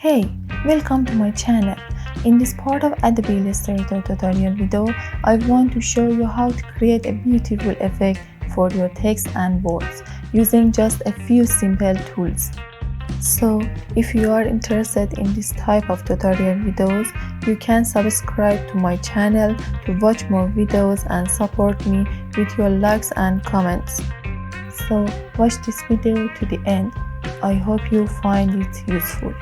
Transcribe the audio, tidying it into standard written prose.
Hey, welcome to my channel. In this part of Adobe Illustrator tutorial video, I want to show you how to create a beautiful effect for your text and words using just a few simple tools. So, if you are interested in this type of tutorial videos, you can subscribe to my channel to watch more videos and support me with your likes and comments. So, watch this video to the end. I hope you find it useful.